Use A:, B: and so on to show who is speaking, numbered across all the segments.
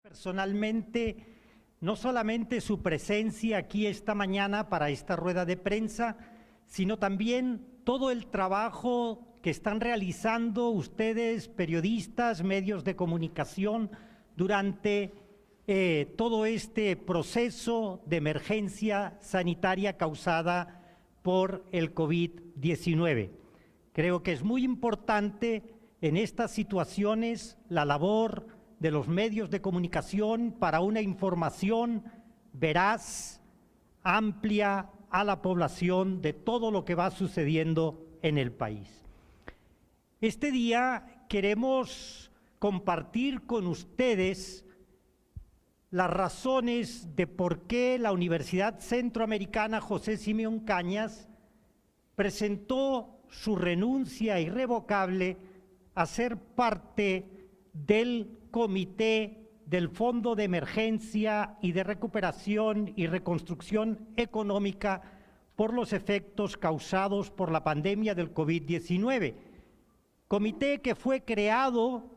A: Personalmente, no solamente su presencia aquí esta mañana para esta rueda de prensa, sino también todo el trabajo que están realizando ustedes, periodistas, medios de comunicación, durante todo este proceso de emergencia sanitaria causada por el COVID-19. Creo que es muy importante en estas situaciones la labor de los medios de comunicación para una información veraz, amplia a la población de todo lo que va sucediendo en el país. Este día queremos compartir con ustedes las razones de por qué la Universidad Centroamericana José Simeón Cañas presentó su renuncia irrevocable a ser parte del Comité del Fondo de Emergencia y de Recuperación y Reconstrucción Económica por los efectos causados por la pandemia del COVID-19. Comité que fue creado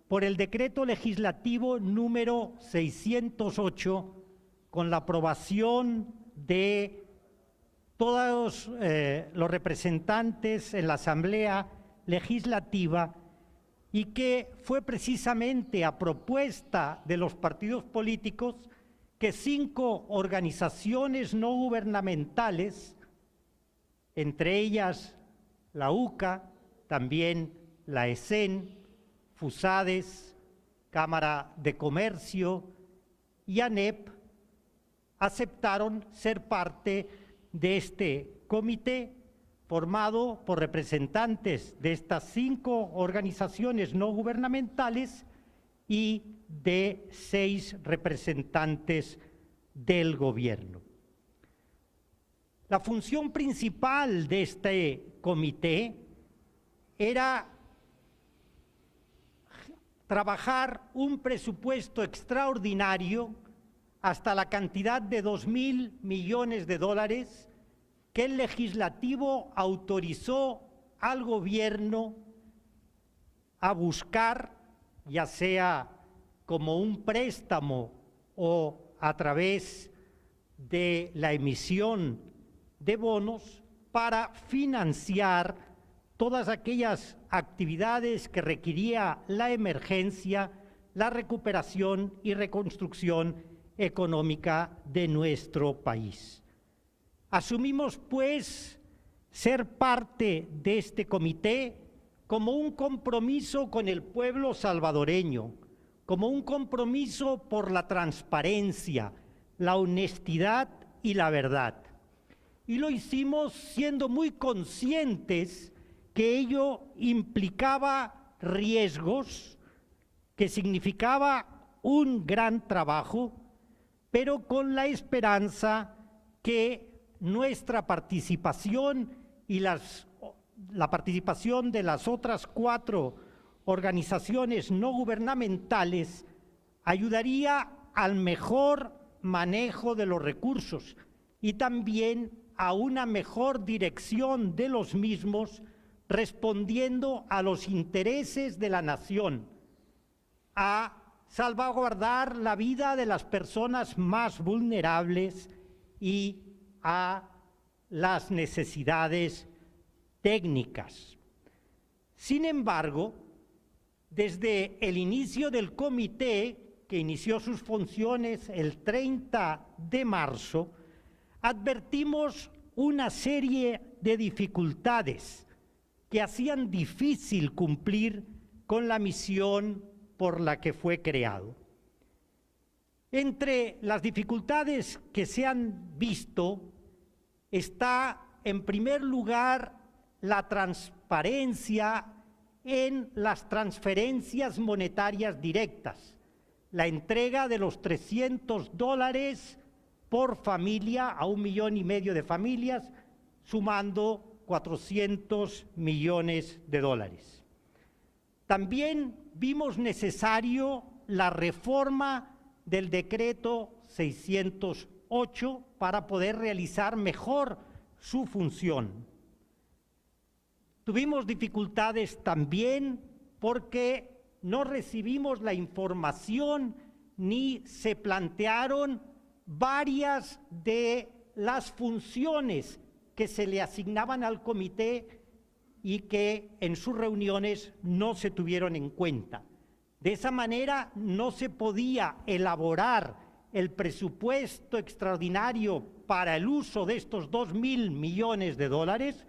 A: por el decreto legislativo número 608 con la aprobación de todos los representantes en la Asamblea Legislativa y que fue precisamente a propuesta de los partidos políticos que 5 organizaciones no gubernamentales, entre ellas la UCA, también la ESEN, FUSADES, Cámara de Comercio y ANEP, aceptaron ser parte de este comité formado por representantes de estas 5 organizaciones no gubernamentales y de 6 representantes del gobierno. La función principal de este comité era trabajar un presupuesto extraordinario hasta la cantidad de $2.000 millones que el legislativo autorizó al gobierno a buscar, ya sea como un préstamo o a través de la emisión de bonos, para financiar todas aquellas actividades que requería la emergencia, la recuperación y reconstrucción económica de nuestro país. Asumimos, pues, ser parte de este comité como un compromiso con el pueblo salvadoreño, como un compromiso por la transparencia, la honestidad y la verdad. Y lo hicimos siendo muy conscientes que ello implicaba riesgos, que significaba un gran trabajo, pero con la esperanza que nuestra participación y la participación de las otras 4 organizaciones no gubernamentales ayudaría al mejor manejo de los recursos y también a una mejor dirección de los mismos, respondiendo a los intereses de la nación, a salvaguardar la vida de las personas más vulnerables y a las necesidades técnicas. Sin embargo, desde el inicio del comité, que inició sus funciones el 30 de marzo, advertimos una serie de dificultades que hacían difícil cumplir con la misión por la que fue creado. Entre las dificultades que se han visto está, en primer lugar, la transparencia en las transferencias monetarias directas, la entrega de los $300 por familia a 1,5 millones de familias, sumando $400 millones. También vimos necesario la reforma del decreto 608 para poder realizar mejor su función. Tuvimos dificultades también porque no recibimos la información ni se plantearon varias de las funciones que se le asignaban al comité y que en sus reuniones no se tuvieron en cuenta. De esa manera no se podía elaborar el presupuesto extraordinario para el uso de estos 2.000 millones de dólares,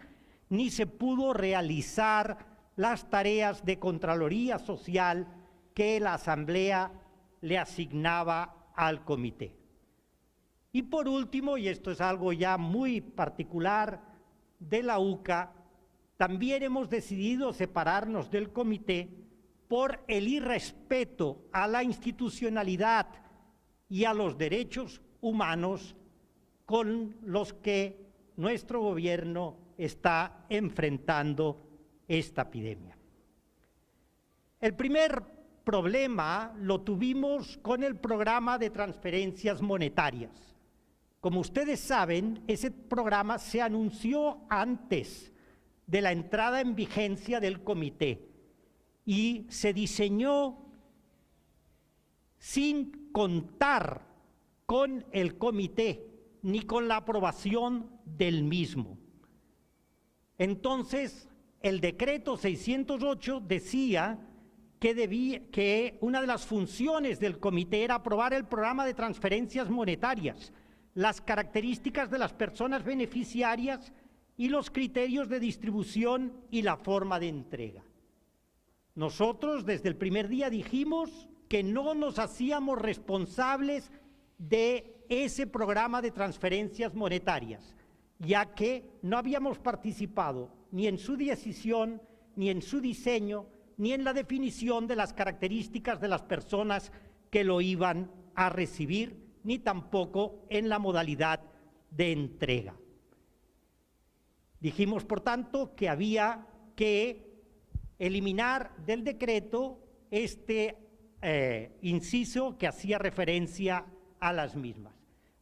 A: ni se pudo realizar las tareas de Contraloría Social que la Asamblea le asignaba al comité. Y por último, y esto es algo ya muy particular de la UCA, también hemos decidido separarnos del comité por el irrespeto a la institucionalidad y a los derechos humanos con los que nuestro gobierno está enfrentando esta epidemia. El primer problema lo tuvimos con el programa de transferencias monetarias. Como ustedes saben, ese programa se anunció antes de la entrada en vigencia del comité y se diseñó sin contar con el comité ni con la aprobación del mismo. Entonces, el decreto 608 decía que una de las funciones del comité era aprobar el programa de transferencias monetarias, las características de las personas beneficiarias y los criterios de distribución y la forma de entrega. Nosotros desde el primer día dijimos que no nos hacíamos responsables de ese programa de transferencias monetarias, ya que no habíamos participado ni en su decisión, ni en su diseño, ni en la definición de las características de las personas que lo iban a recibir, ni tampoco en la modalidad de entrega. Dijimos, por tanto, que había que eliminar del decreto este inciso que hacía referencia a las mismas.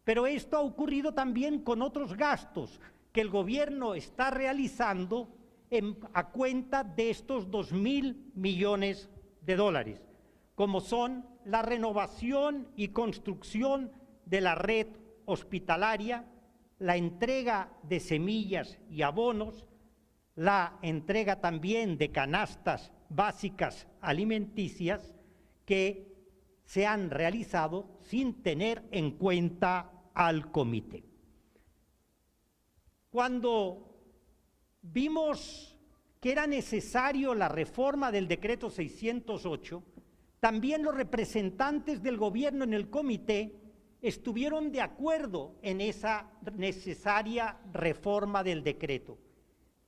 A: Pero esto ha ocurrido también con otros gastos que el gobierno está realizando a cuenta de estos 2.000 millones de dólares, como son la renovación y construcción de la red hospitalaria, la entrega de semillas y abonos, la entrega también de canastas básicas alimenticias que se han realizado sin tener en cuenta al comité. Cuando vimos que era necesario la reforma del decreto 608, también los representantes del gobierno en el comité estuvieron de acuerdo en esa necesaria reforma del decreto.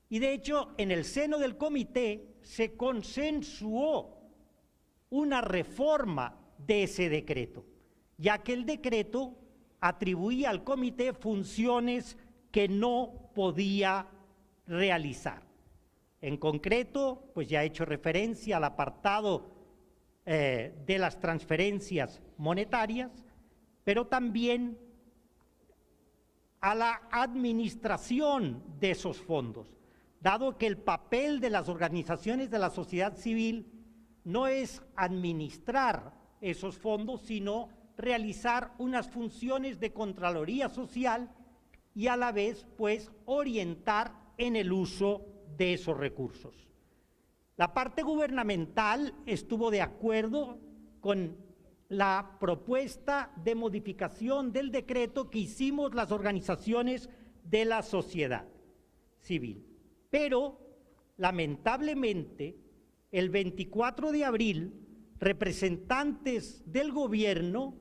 A: Y de hecho, en el seno del comité se consensuó una reforma de ese decreto, ya que el decreto atribuía al comité funciones que no podía realizar. En concreto, pues ya he hecho referencia al apartado de las transferencias monetarias, pero también a la administración de esos fondos, dado que el papel de las organizaciones de la sociedad civil no es administrar esos fondos, sino realizar unas funciones de Contraloría Social y a la vez, pues, orientar en el uso de esos recursos. La parte gubernamental estuvo de acuerdo con la propuesta de modificación del decreto que hicimos las organizaciones de la sociedad civil. Pero, lamentablemente, el 24 de abril, representantes del gobierno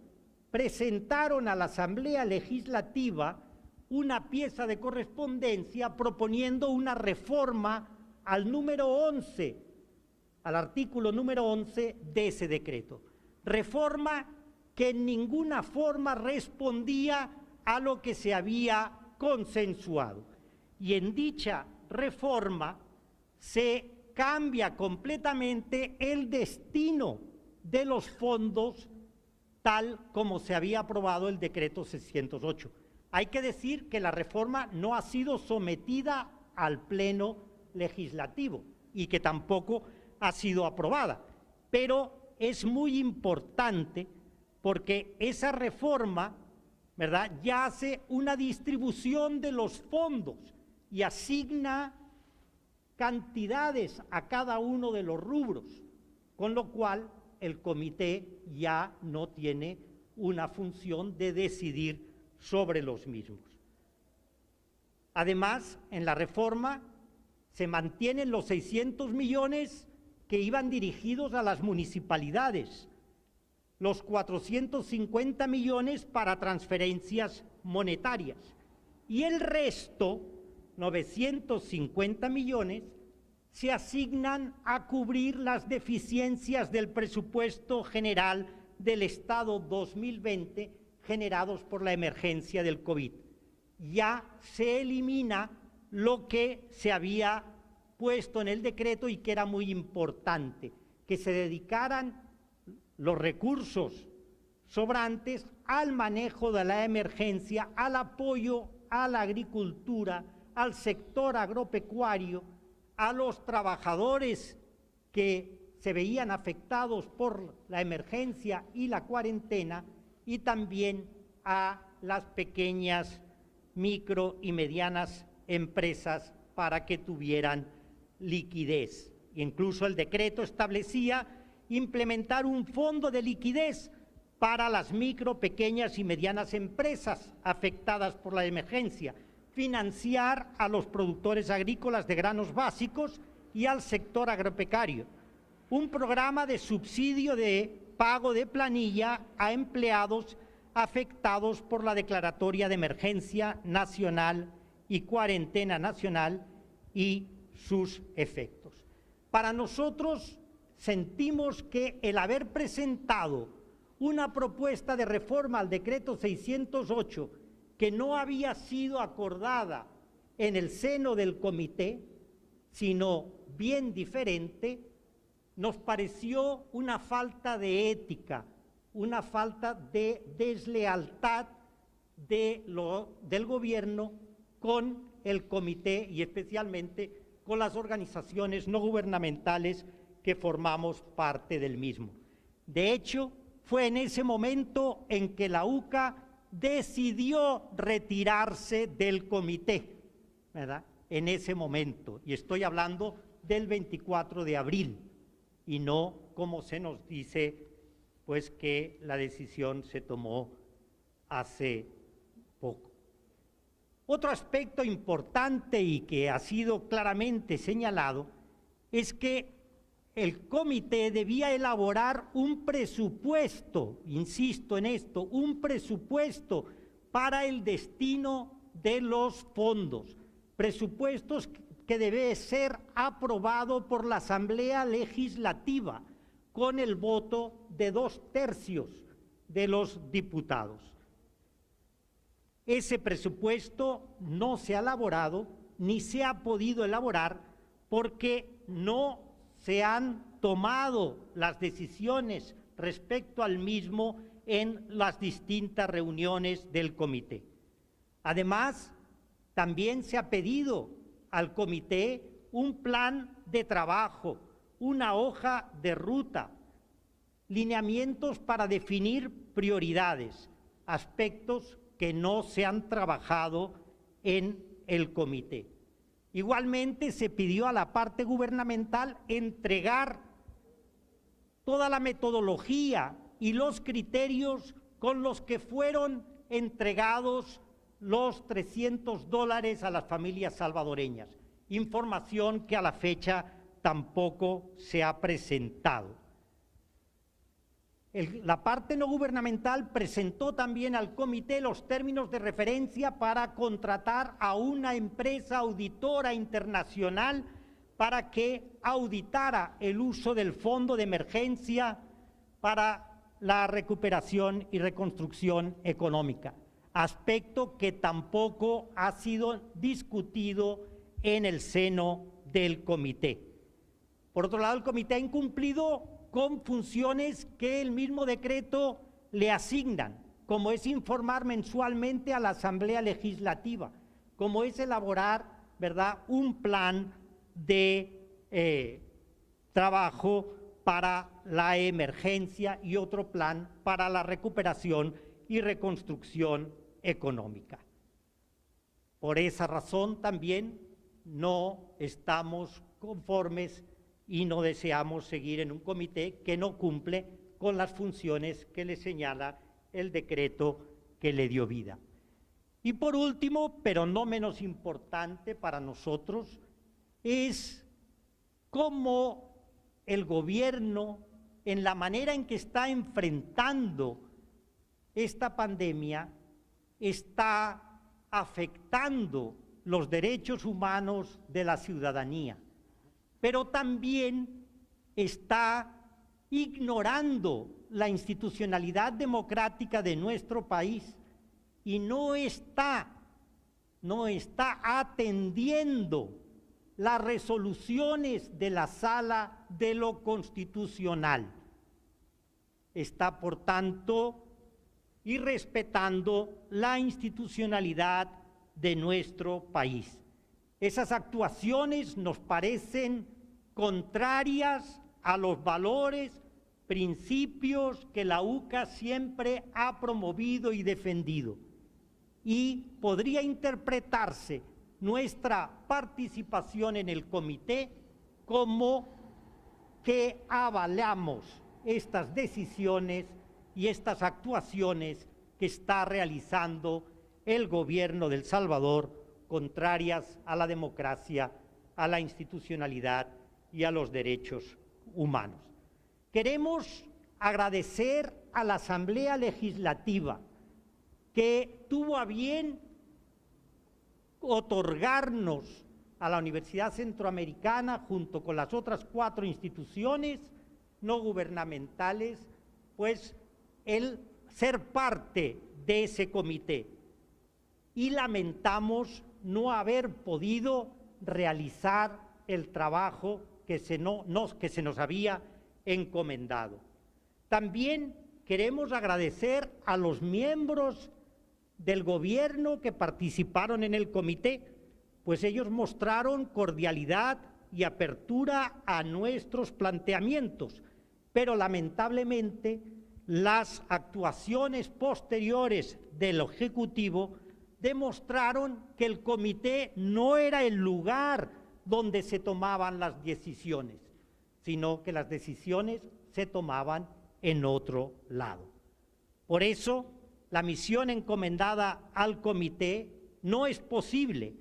A: presentaron a la Asamblea Legislativa una pieza de correspondencia proponiendo una reforma al número 11, al artículo número 11 de ese decreto. Reforma que en ninguna forma respondía a lo que se había consensuado. Y en dicha reforma se cambia completamente el destino de los fondos tal como se había aprobado el decreto 608. Hay que decir que la reforma no ha sido sometida al Pleno Legislativo y que tampoco ha sido aprobada, pero es muy importante porque esa reforma, ¿verdad?, ya hace una distribución de los fondos y asigna cantidades a cada uno de los rubros, con lo cual el comité ya no tiene una función de decidir sobre los mismos. Además, en la reforma se mantienen los 600 millones que iban dirigidos a las municipalidades, los 450 millones para transferencias monetarias y el resto, 950 millones, se asignan a cubrir las deficiencias del presupuesto general del Estado 2020 generados por la emergencia del COVID. Ya se elimina lo que se había puesto en el decreto y que era muy importante, que se dedicaran los recursos sobrantes al manejo de la emergencia, al apoyo a la agricultura, al sector agropecuario, a los trabajadores que se veían afectados por la emergencia y la cuarentena, y también a las pequeñas, micro y medianas empresas para que tuvieran liquidez. Incluso el decreto establecía implementar un fondo de liquidez para las micro, pequeñas y medianas empresas afectadas por la emergencia, financiar a los productores agrícolas de granos básicos y al sector agropecuario, un programa de subsidio de pago de planilla a empleados afectados por la declaratoria de emergencia nacional y cuarentena nacional y sus efectos. Para nosotros sentimos que el haber presentado una propuesta de reforma al decreto 608 que no había sido acordada en el seno del comité, sino bien diferente, nos pareció una falta de ética, una falta de deslealtad del gobierno con el comité y especialmente con las organizaciones no gubernamentales que formamos parte del mismo. De hecho, fue en ese momento en que la UCA decidió retirarse del comité, ¿verdad? En ese momento, y estoy hablando del 24 de abril, y no como se nos dice, pues que la decisión se tomó hace poco. Otro aspecto importante y que ha sido claramente señalado es que el comité debía elaborar un presupuesto, insisto en esto, un presupuesto para el destino de los fondos, presupuestos que debe ser aprobado por la Asamblea Legislativa con el voto de 2/3 de los diputados. Ese presupuesto no se ha elaborado ni se ha podido elaborar porque no se han tomado las decisiones respecto al mismo en las distintas reuniones del comité. Además, también se ha pedido al comité un plan de trabajo, una hoja de ruta, lineamientos para definir prioridades, aspectos que no se han trabajado en el comité. Igualmente se pidió a la parte gubernamental entregar toda la metodología y los criterios con los que fueron entregados los $300 a las familias salvadoreñas, información que a la fecha tampoco se ha presentado. La parte no gubernamental presentó también al comité los términos de referencia para contratar a una empresa auditora internacional para que auditara el uso del fondo de emergencia para la recuperación y reconstrucción económica, aspecto que tampoco ha sido discutido en el seno del comité. Por otro lado, el comité ha incumplido con funciones que el mismo decreto le asignan, como es informar mensualmente a la Asamblea Legislativa, como es elaborar, ¿verdad?, un plan de trabajo para la emergencia y otro plan para la recuperación y reconstrucción económica. Por esa razón también no estamos conformes y no deseamos seguir en un comité que no cumple con las funciones que le señala el decreto que le dio vida. Y por último, pero no menos importante para nosotros, es cómo el gobierno, en la manera en que está enfrentando esta pandemia, está afectando los derechos humanos de la ciudadanía, pero también está ignorando la institucionalidad democrática de nuestro país y no está atendiendo las resoluciones de la Sala de lo Constitucional. Está, por tanto, irrespetando la institucionalidad de nuestro país. Esas actuaciones nos parecen contrarias a los valores, principios que la UCA siempre ha promovido y defendido. Y podría interpretarse nuestra participación en el comité como que avalamos estas decisiones y estas actuaciones que está realizando el gobierno de El Salvador, contrarias a la democracia, a la institucionalidad y a los derechos humanos. Queremos agradecer a la Asamblea Legislativa que tuvo a bien otorgarnos a la Universidad Centroamericana, junto con las otras 4 instituciones no gubernamentales, pues el ser parte de ese comité. Y lamentamos no haber podido realizar el trabajo que se nos había encomendado. También queremos agradecer a los miembros del gobierno que participaron en el comité, pues ellos mostraron cordialidad y apertura a nuestros planteamientos, pero lamentablemente las actuaciones posteriores del Ejecutivo demostraron que el comité no era el lugar donde se tomaban las decisiones, sino que las decisiones se tomaban en otro lado. Por eso, la misión encomendada al comité no es posible,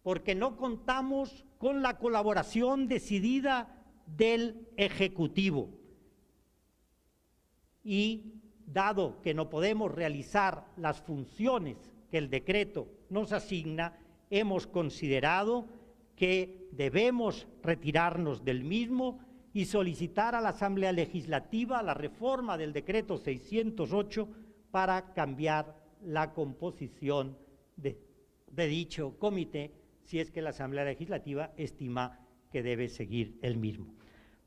A: porque no contamos con la colaboración decidida del Ejecutivo. Y dado que no podemos realizar las funciones que el decreto nos asigna, hemos considerado que debemos retirarnos del mismo y solicitar a la Asamblea Legislativa la reforma del decreto 608 para cambiar la composición de dicho comité, si es que la Asamblea Legislativa estima que debe seguir el mismo.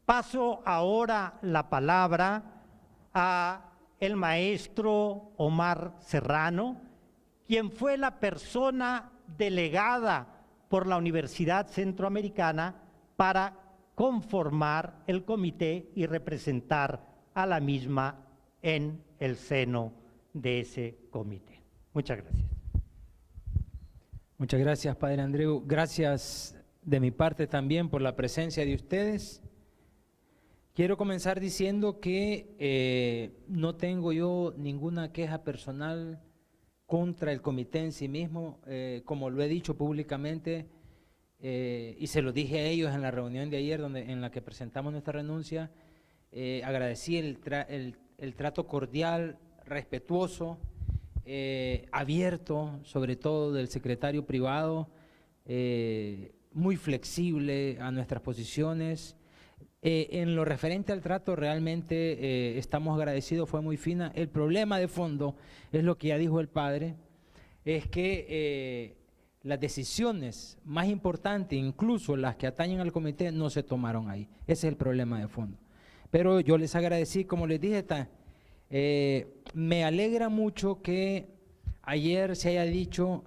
A: Paso ahora la palabra a el maestro Omar Serrano, quien fue la persona delegada por la Universidad Centroamericana para conformar el comité y representar a la misma en el seno de ese comité. Muchas gracias.
B: Muchas gracias, Padre Andreu. Gracias de mi parte también por la presencia de ustedes. Quiero comenzar diciendo que no tengo yo ninguna queja personal contra el comité en sí mismo, como lo he dicho públicamente y se lo dije a ellos en la reunión de ayer en la que presentamos nuestra renuncia. Agradecí el trato cordial, respetuoso, abierto, sobre todo del secretario privado, muy flexible a nuestras posiciones. En lo referente al trato realmente estamos agradecidos, fue muy fina. El problema de fondo es lo que ya dijo el padre, es que las decisiones más importantes, incluso las que atañen al comité, no se tomaron ahí. Ese es el problema de fondo. Pero yo les agradecí, como les dije, me alegra mucho que ayer se haya dicho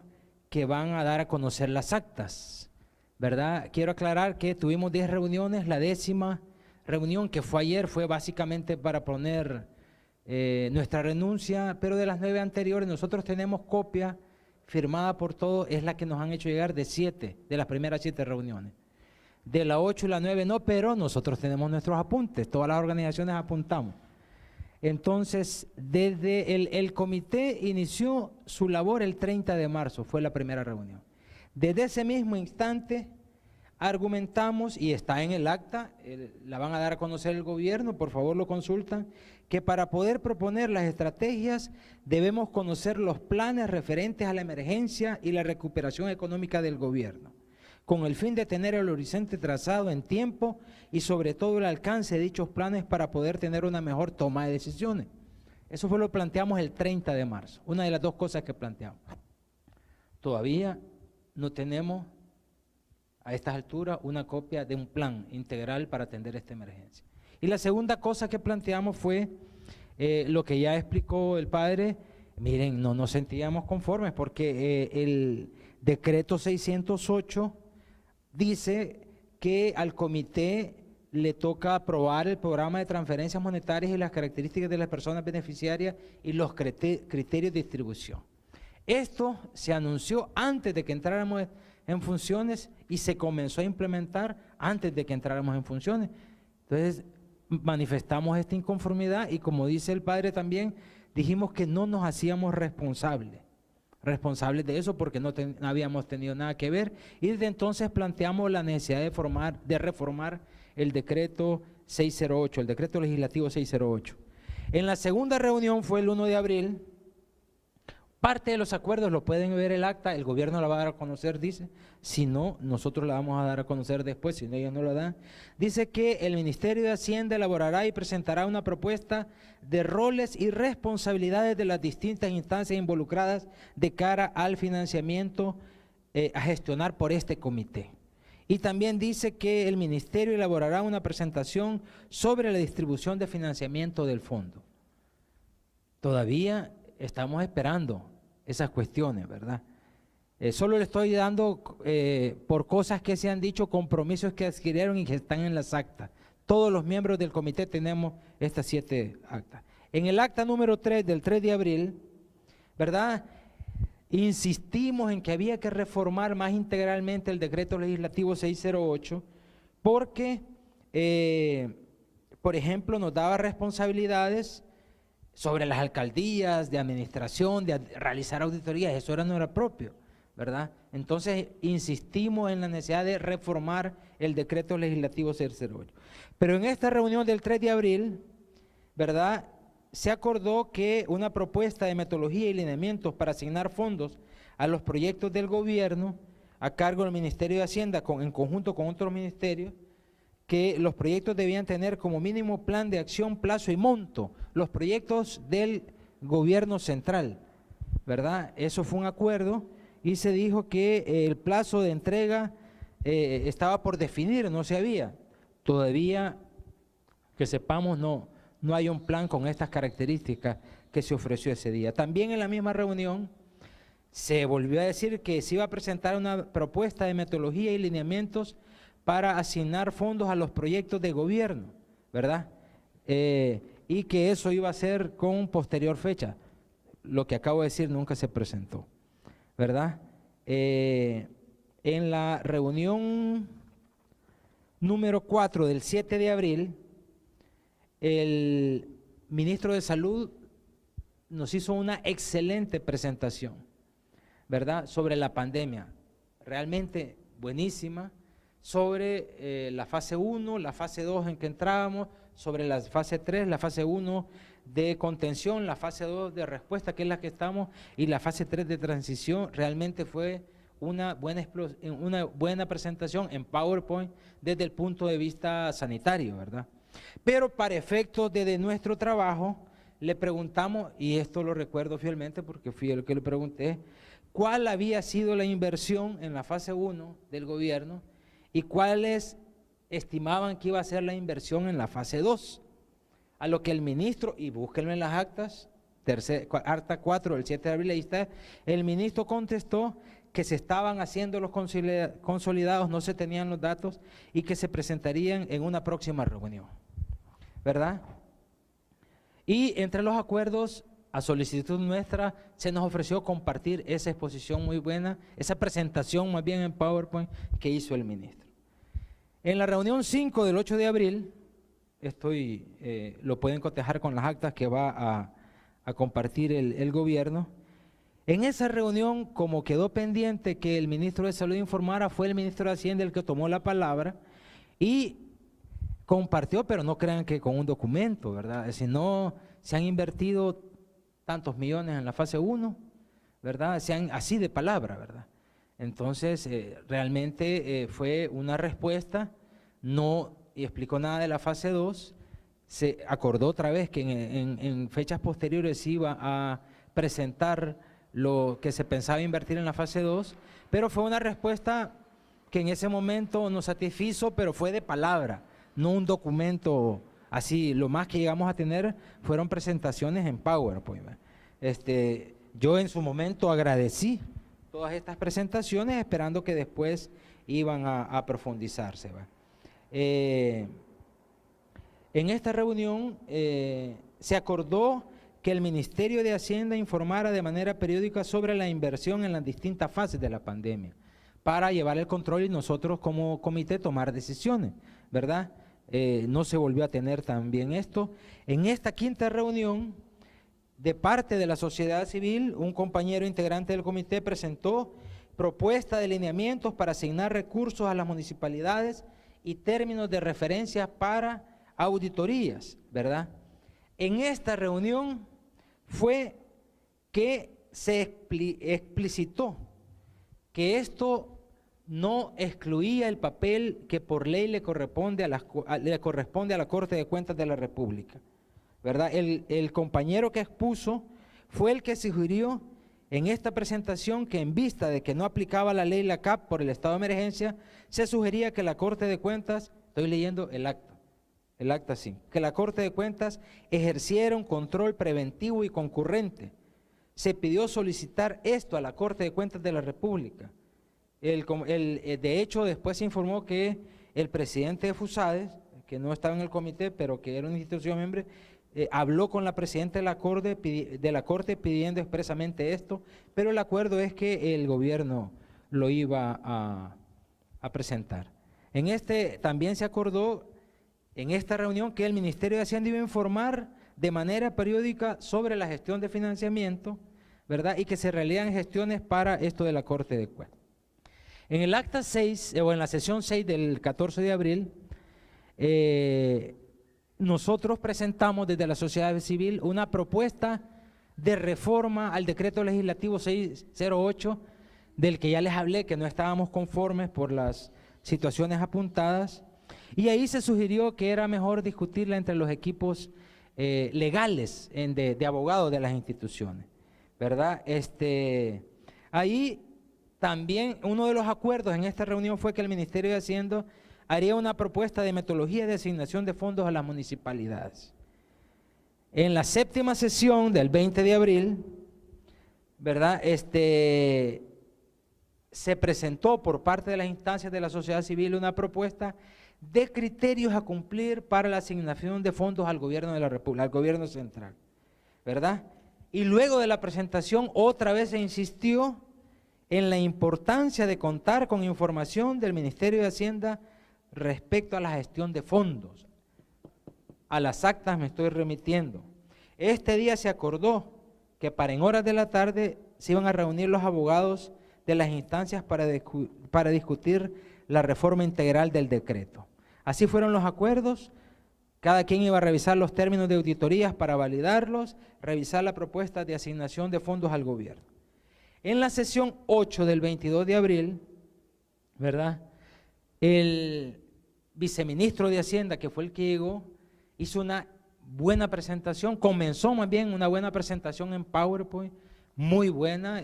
B: que van a dar a conocer las actas, ¿verdad? Quiero aclarar que tuvimos 10 reuniones, la 10ª reunión que fue ayer fue básicamente para poner nuestra renuncia, pero de las 9 anteriores nosotros tenemos copia firmada por todos, es la que nos han hecho llegar de las primeras 7 reuniones. De la 8 y la 9 no, pero nosotros tenemos nuestros apuntes, todas las organizaciones apuntamos. Entonces, desde el comité inició su labor el 30 de marzo, fue la primera reunión. Desde ese mismo instante argumentamos, y está en el acta, la van a dar a conocer el gobierno, por favor lo consultan, que para poder proponer las estrategias debemos conocer los planes referentes a la emergencia y la recuperación económica del gobierno, con el fin de tener el horizonte trazado en tiempo y sobre todo el alcance de dichos planes para poder tener una mejor toma de decisiones. Eso fue lo que planteamos el 30 de marzo, una de las 2 cosas que planteamos. Todavía no tenemos a estas alturas una copia de un plan integral para atender esta emergencia. Y la segunda cosa que planteamos fue lo que ya explicó el padre. Miren, no nos sentíamos conformes porque el decreto 608 dice que al comité le toca aprobar el programa de transferencias monetarias y las características de las personas beneficiarias y los criterios de distribución. Esto se anunció antes de que entráramos en funciones y se comenzó a implementar antes de que entráramos en funciones. Entonces, manifestamos esta inconformidad y, como dice el padre también, dijimos que no nos hacíamos responsables de eso porque no habíamos tenido nada que ver, y desde entonces planteamos la necesidad de reformar el decreto 608, el decreto legislativo 608. En la segunda reunión fue el 1 de abril, parte de los acuerdos lo pueden ver el acta, el gobierno la va a dar a conocer, dice, si no, nosotros la vamos a dar a conocer después, si no, ellos no la dan. Dice que el Ministerio de Hacienda elaborará y presentará una propuesta de roles y responsabilidades de las distintas instancias involucradas de cara al financiamiento a gestionar por este comité. Y también dice que el Ministerio elaborará una presentación sobre la distribución de financiamiento del fondo. Todavía estamos esperando esas cuestiones, ¿verdad? Solo le estoy dando por cosas que se han dicho, compromisos que adquirieron y que están en las actas. Todos los miembros del comité tenemos estas 7 actas. En el acta número 3 del 3 de abril, ¿verdad?, insistimos en que había que reformar más integralmente el decreto legislativo 608 porque, por ejemplo, nos daba responsabilidades sobre las alcaldías, de administración, de realizar auditorías, eso no era propio, ¿verdad? Entonces insistimos en la necesidad de reformar el decreto legislativo 608. Pero en esta reunión del 3 de abril, ¿verdad?, se acordó que una propuesta de metodología y lineamientos para asignar fondos a los proyectos del gobierno a cargo del Ministerio de Hacienda en conjunto con otros ministerios, que los proyectos debían tener como mínimo plan de acción, plazo y monto, los proyectos del gobierno central, ¿verdad? Eso fue un acuerdo y se dijo que el plazo de entrega estaba por definir, no se había. Todavía, que sepamos, no hay un plan con estas características que se ofreció ese día. También en la misma reunión se volvió a decir que se iba a presentar una propuesta de metodología y lineamientos para asignar fondos a los proyectos de gobierno, ¿verdad? Y que eso iba a ser con posterior fecha. Lo que acabo de decir nunca se presentó, ¿verdad? En la reunión número 4 del 7 de abril, el ministro de Salud nos hizo una excelente presentación, ¿verdad?, sobre la pandemia, realmente buenísima, sobre la fase 1, la fase 2 en que entrábamos, sobre la fase 3, la fase 1 de contención, la fase 2 de respuesta, que es la que estamos, y la fase 3 de transición. Realmente fue una buena presentación en PowerPoint desde el punto de vista sanitario, ¿verdad? Pero para efectos de nuestro trabajo, le preguntamos, y esto lo recuerdo fielmente porque fui el que le pregunté, ¿cuál había sido la inversión en la fase 1 del gobierno y cuáles estimaban que iba a ser la inversión en la fase 2? A lo que el ministro, y búsquenlo en las actas, acta 4 del 7 de abril, ahí está, el ministro contestó que se estaban haciendo los consolidados, no se tenían los datos y que se presentarían en una próxima reunión, ¿verdad? Y entre los acuerdos, a solicitud nuestra, se nos ofreció compartir esa exposición muy buena, esa presentación más bien en PowerPoint que hizo el ministro. En la reunión 5 del 8 de abril, lo pueden cotejar con las actas que va a compartir el gobierno. En esa reunión, como quedó pendiente que el ministro de Salud informara, fue el ministro de Hacienda el que tomó la palabra y compartió, pero no crean que con un documento, ¿verdad? Es decir, no se han invertido tantos millones en la fase 1, ¿verdad? Así de palabra, ¿verdad? Entonces, realmente fue una respuesta, no explicó nada de la fase 2, se acordó otra vez que en fechas posteriores se iba a presentar lo que se pensaba invertir en la fase 2, pero fue una respuesta que en ese momento nos satisfizo, pero fue de palabra, no un documento así. Lo más que llegamos a tener fueron presentaciones en PowerPoint. Yo en su momento agradecí todas estas presentaciones, esperando que después iban a profundizarse. En esta reunión se acordó que el Ministerio de Hacienda informara de manera periódica sobre la inversión en las distintas fases de la pandemia para llevar el control y nosotros como comité tomar decisiones, ¿verdad? No se volvió a tener también esto. En esta quinta reunión, de parte de la sociedad civil, un compañero integrante del comité presentó propuesta de lineamientos para asignar recursos a las municipalidades y términos de referencia para auditorías, ¿verdad? En esta reunión fue que se explicitó que esto no excluía el papel que por ley le corresponde a la Corte de Cuentas de la República, ¿verdad? El compañero que expuso fue el que sugirió en esta presentación que en vista de que no aplicaba la ley la CAP por el estado de emergencia, se sugería que la Corte de Cuentas, estoy leyendo el acta sí, que la Corte de Cuentas ejerciera un control preventivo y concurrente. Se pidió solicitar esto a la Corte de Cuentas de la República. De hecho, después se informó que el presidente de FUSADES, que no estaba en el comité, pero que era una institución miembro, habló con la presidenta de la Corte pidiendo expresamente esto, pero el acuerdo es que el gobierno lo iba a presentar. También se acordó en esta reunión que el Ministerio de Hacienda iba a informar de manera periódica sobre la gestión de financiamiento, ¿verdad? Y que se realizan gestiones para esto de la Corte de Cuentas. En el acta 6, o en la sesión 6 del 14 de abril, nosotros presentamos desde la sociedad civil una propuesta de reforma al decreto legislativo 608, del que ya les hablé, que no estábamos conformes por las situaciones apuntadas, y ahí se sugirió que era mejor discutirla entre los equipos legales de abogados de las instituciones, ¿verdad? Ahí también uno de los acuerdos en esta reunión fue que el Ministerio de Hacienda haría una propuesta de metodología de asignación de fondos a las municipalidades. En la séptima sesión del 20 de abril, ¿verdad? Se presentó por parte de las instancias de la sociedad civil una propuesta de criterios a cumplir para la asignación de fondos al gobierno de la República, al gobierno central, ¿verdad? Y luego de la presentación otra vez se insistió en la importancia de contar con información del Ministerio de Hacienda respecto a la gestión de fondos. A las actas me estoy remitiendo. Este día se acordó que en horas de la tarde se iban a reunir los abogados de las instancias para discutir la reforma integral del decreto. Así fueron los acuerdos. Cada quien iba a revisar los términos de auditorías para validarlos, revisar la propuesta de asignación de fondos al gobierno. En la sesión 8 del 22 de abril, ¿verdad?, el viceministro de Hacienda, que fue el que llegó, hizo una buena presentación, comenzó más bien una buena presentación en PowerPoint, muy buena,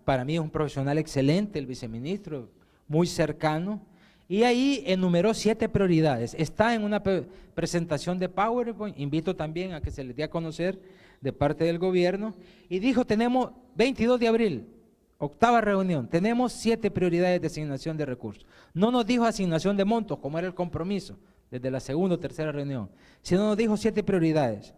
B: para mí es un profesional excelente el viceministro, muy cercano, y ahí enumeró 7 prioridades. Está en una presentación de PowerPoint, invito también a que se les dé a conocer de parte del gobierno, y dijo, tenemos 22 de abril, octava reunión, tenemos 7 prioridades de asignación de recursos. No nos dijo asignación de montos, como era el compromiso, desde la segunda o tercera reunión, sino nos dijo 7 prioridades.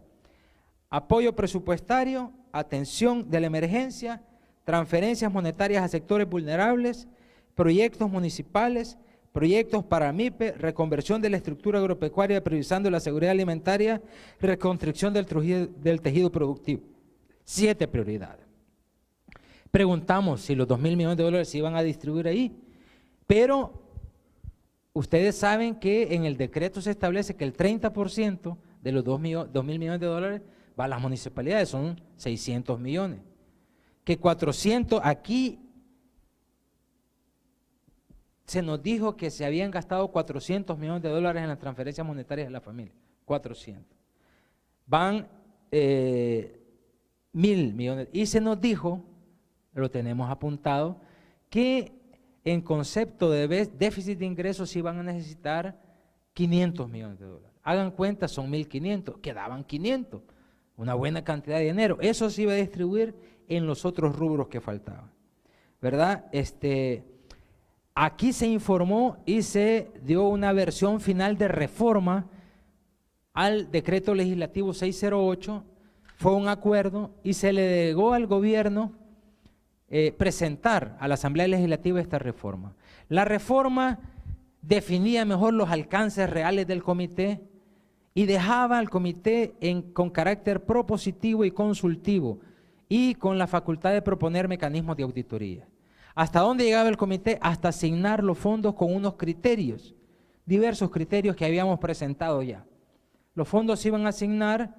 B: Apoyo presupuestario, atención de la emergencia, transferencias monetarias a sectores vulnerables, proyectos municipales, proyectos para MIPE, reconversión de la estructura agropecuaria priorizando la seguridad alimentaria, reconstrucción del tejido productivo. 7 prioridades. Preguntamos si los 2.000 millones de dólares se iban a distribuir ahí, pero ustedes saben que en el decreto se establece que el 30% de los 2.000 millones de dólares va a las municipalidades, son 600 millones. Que 400, aquí se nos dijo que se habían gastado 400 millones de dólares en las transferencias monetarias de la familia, 400. Van 1.000 millones. Y se nos dijo, lo tenemos apuntado, que en concepto de déficit de ingresos sí van a necesitar 500 millones de dólares. Hagan cuenta, son 1.500, quedaban 500, una buena cantidad de dinero. Eso se iba a distribuir en los otros rubros que faltaban, ¿verdad? Aquí se informó y se dio una versión final de reforma al decreto legislativo 608, fue un acuerdo y se le delegó al gobierno presentar a la Asamblea Legislativa esta reforma. La reforma definía mejor los alcances reales del comité y dejaba al comité con carácter propositivo y consultivo y con la facultad de proponer mecanismos de auditoría. ¿Hasta dónde llegaba el comité? Hasta asignar los fondos con unos criterios, diversos criterios que habíamos presentado ya. Los fondos se iban a asignar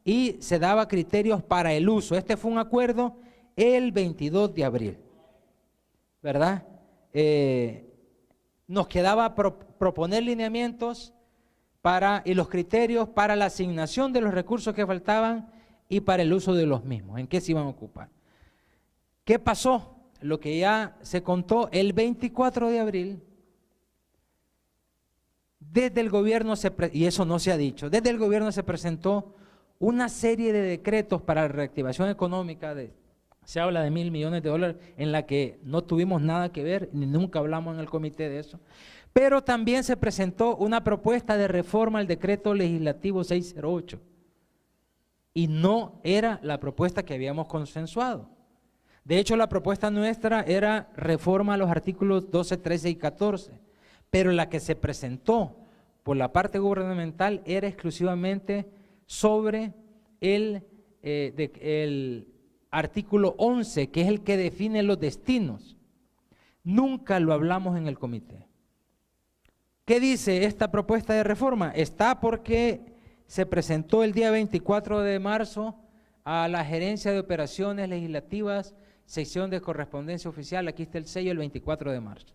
B: y se daba criterios para el uso. Este fue un acuerdo el 22 de abril, ¿verdad? Nos quedaba proponer lineamientos y los criterios para la asignación de los recursos que faltaban y para el uso de los mismos, en qué se iban a ocupar. ¿Qué pasó? Lo que ya se contó el 24 de abril, desde el gobierno, y eso no se ha dicho, desde el gobierno se presentó una serie de decretos para la reactivación económica, se habla de 1.000 millones de dólares, en la que no tuvimos nada que ver, ni nunca hablamos en el comité de eso, pero también se presentó una propuesta de reforma al decreto legislativo 608, y no era la propuesta que habíamos consensuado. De hecho, la propuesta nuestra era reforma a los artículos 12, 13 y 14, pero la que se presentó por la parte gubernamental era exclusivamente sobre el artículo 11, que es el que define los destinos. Nunca lo hablamos en el comité. ¿Qué dice esta propuesta de reforma? Está porque se presentó el día 24 de marzo a la Gerencia de Operaciones Legislativas, sección de correspondencia oficial, aquí está el sello, el 24 de marzo.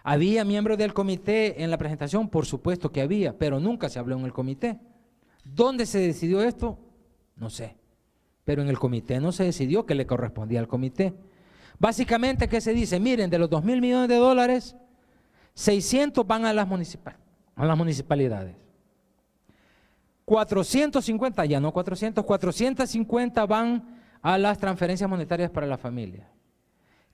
B: ¿Había miembros del comité en la presentación? Por supuesto que había, pero nunca se habló en el comité. ¿Dónde se decidió esto? No sé, pero en el comité no se decidió que le correspondía al comité. Básicamente, ¿qué se dice? Miren, de los 2.000 millones de dólares, 600 van a las municipalidades. 450, ya no 400, 450 van a las transferencias monetarias para la familia.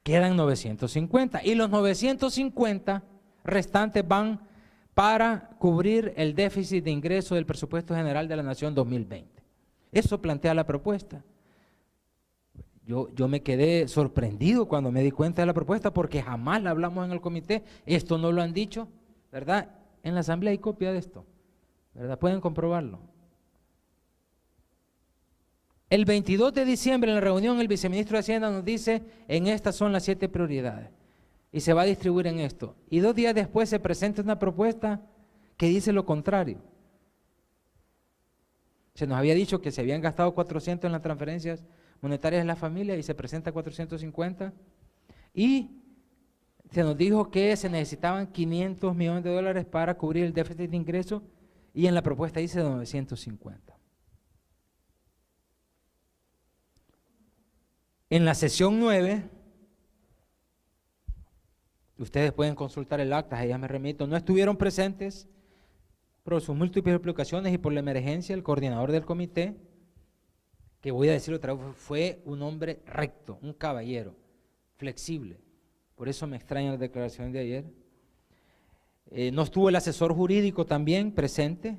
B: Quedan 950 y los 950 restantes van para cubrir el déficit de ingreso del presupuesto general de la Nación 2020. Eso plantea la propuesta. Yo me quedé sorprendido cuando me di cuenta de la propuesta porque jamás la hablamos en el comité. Esto no lo han dicho, ¿verdad? En la asamblea hay copia de esto, ¿verdad? Pueden comprobarlo. El 22 de diciembre en la reunión el viceministro de Hacienda nos dice, en estas son las 7 prioridades y se va a distribuir en esto. Y 2 días después se presenta una propuesta que dice lo contrario. Se nos había dicho que se habían gastado 400 en las transferencias monetarias de la familia y se presenta 450. Y se nos dijo que se necesitaban 500 millones de dólares para cubrir el déficit de ingreso y en la propuesta dice 950. En la sesión 9, ustedes pueden consultar el acta, a ellas me remito, no estuvieron presentes por sus múltiples explicaciones y por la emergencia el coordinador del comité, que voy a decir otra vez, fue un hombre recto, un caballero, flexible. Por eso me extraña la declaración de ayer. No estuvo el asesor jurídico también presente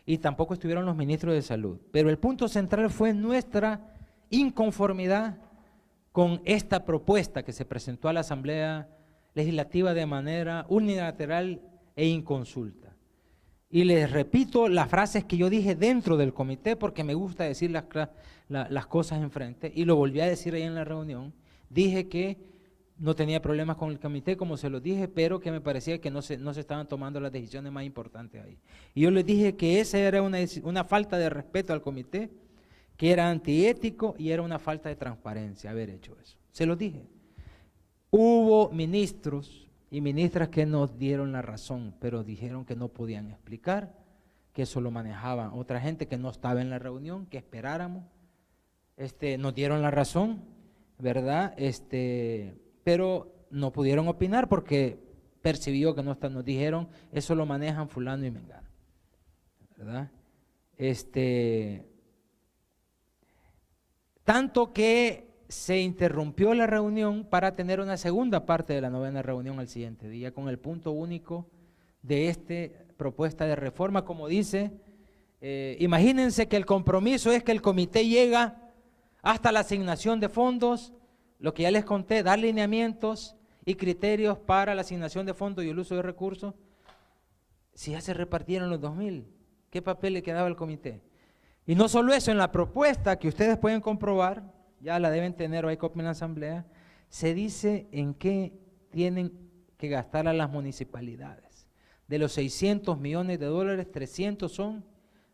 B: y tampoco estuvieron los ministros de salud. Pero el punto central fue nuestra inconformidad con esta propuesta que se presentó a la Asamblea Legislativa de manera unilateral e inconsulta. Y les repito las frases que yo dije dentro del comité porque me gusta decir las cosas enfrente, y lo volví a decir ahí en la reunión. Dije que no tenía problemas con el comité, como se lo dije, pero que me parecía que no se estaban tomando las decisiones más importantes ahí. Y yo les dije que esa era una falta de respeto al comité, que era antiético y era una falta de transparencia haber hecho eso. Se lo dije. Hubo ministros y ministras que nos dieron la razón, pero dijeron que no podían explicar, que eso lo manejaban otra gente que no estaba en la reunión, que esperáramos. Nos dieron la razón, ¿verdad? Pero no pudieron opinar porque percibió que no están, nos dijeron, eso lo manejan fulano y mengano, ¿verdad? Tanto que se interrumpió la reunión para tener una segunda parte de la 9ª reunión al siguiente día, con el punto único de esta propuesta de reforma, como dice, imagínense que el compromiso es que el comité llega hasta la asignación de fondos, lo que ya les conté, dar lineamientos y criterios para la asignación de fondos y el uso de recursos. Si ya se repartieron los 2,000, ¿qué papel le quedaba al comité? Y no solo eso, en la propuesta que ustedes pueden comprobar, ya la deben tener o hay copia en la asamblea, se dice en qué tienen que gastar a las municipalidades. De los 600 millones de dólares, 300 son